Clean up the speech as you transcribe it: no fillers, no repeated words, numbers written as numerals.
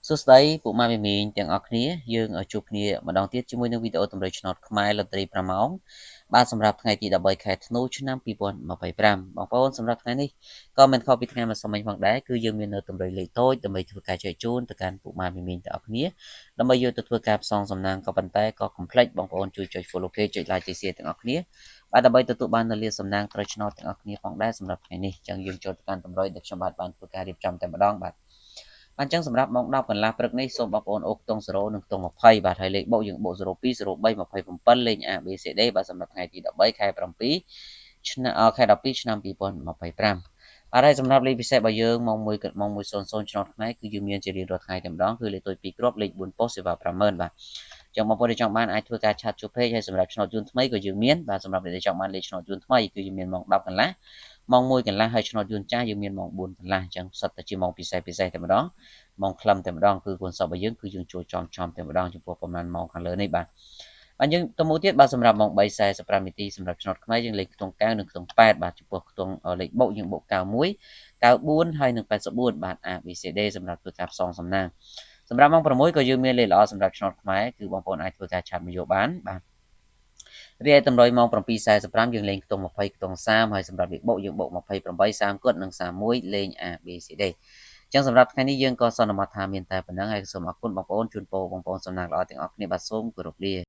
សួស្តីពុកម៉ែមីមីងទាំងអស់គ្នាយើងជួបគ្នាម្ដងទៀតជាមួយនឹងវីដេអូតម្រូវឆ្នោតខ្មែរលត្រី5ម៉ោងបាទសម្រាប់ថ្ងៃទី13ខែធ្នូឆ្នាំ2025បងប្អូនសម្រាប់ថ្ងៃនេះក៏មិនខុសពីថ្ងៃម្សិលមិញផងដែរគឺយើងមាននៅតម្រូវលេខតូចដើម្បីធ្វើការចែកជូនទៅកាន់ពុកម៉ែមីមីងទាំងអស់គ្នាដើម្បីយកទៅធ្វើការផ្សងសំណាងក៏ប៉ុន្តែក៏កុំភ្លេចបងប្អូនជួយចុច follow page ចុច like ចុច share ទាំងអស់គ្នាបាទដើម្បីទទួលបាននូវលាសំណាងត្រូវឆ្នោតទាំងអស់គ្នាផងដែរសម្រាប់ថ្ងៃនេះចឹងយើងចូលទៅកាន់តម្រូវដែលខ្ញុំបានធ្វើការរៀបចំតែម្ដងបាទអញ្ចឹងសម្រាប់ម៉ោង10កន្លះព្រឹកនេះសូមបងប្អូនអូខ្ទង់0និងខ្ទង់20បាទហើយលេខបូកយើងបូក02 03 27លេខ ABCD បាទសម្រាប់ថ្ងៃទី13ខែ7ឆ្នាំខែ12ឆ្នាំ2025បាទហើយសម្រាប់លេខពិសេសរបស់យើងម៉ោង1ម៉ោង1:00ឆ្នាំថ្ងៃគឺយើងមានជារៀងរាល់ថ្ងៃតែម្ដងគឺលេខតូច2គ្រាប់លេខ4ប៉ុស្តិ៍សេវា50000បាទចឹងបងប្អូនដែលចង់បានអាចធ្វើការឆាតជួបពេកហើយសម្រាប់ឆ្នោតយួនថ្មីក៏យើងមានបាទសម្រាប់អ្នកដែលចង់បានលេខឆ្នោតយួនថ្មីគឺយើងមានម៉ោង10កន្លះម៉ោង1កន្លះហើយឆ្នោតយួនចាស់យើងមានម៉ោង4កន្លះអញ្ចឹងសុទ្ធតែជាម៉ោងពិសេសតែម្ដងម៉ោងខ្លឹមតែម្ដងគឺគុណសពរបស់យើងគឺយើងចូលចំតែម្ដងចំពោះប្រមាណម៉ោងខាងលើនេះបាទហើយយើងទៅមួយទៀតបាទសម្រាប់ម៉ោង3:45នាទីសម្រាប់ឆ្នោតខ្មែរយើងលេខខ្ទង់9និងខ្ទង់8បាទចំពោះខ្ទង់លេខបូកយើងបូក91 94ហើយនិង84បាទ ABCD សម្រាប់ធ្វើការផ្សងសំណាងសម្រាប់ម៉ោង6ក៏យើងមានលេខល្អសម្រាប់ឆ្នោតខ្មែរគឺបងប្អូនអាចធ្វើការឆាតមកយកបានបាទរីឯតម្រុយម៉ោង7:45យើងលេងខ្ទង់20ខ្ទង់30ហើយសម្រាប់លេខបូកយើងបូក28 30គត់និង31លេង ABCD ចឹងសម្រាប់ថ្ងៃនេះយើងក៏សន្មតថាមានតែប៉ុណ្្នឹងហើយសូមអរគុណបងប្អូនជូនពរបងប្អូនសំណាងល្អទាំងអស់គ្នាបាទសូមគោរពលា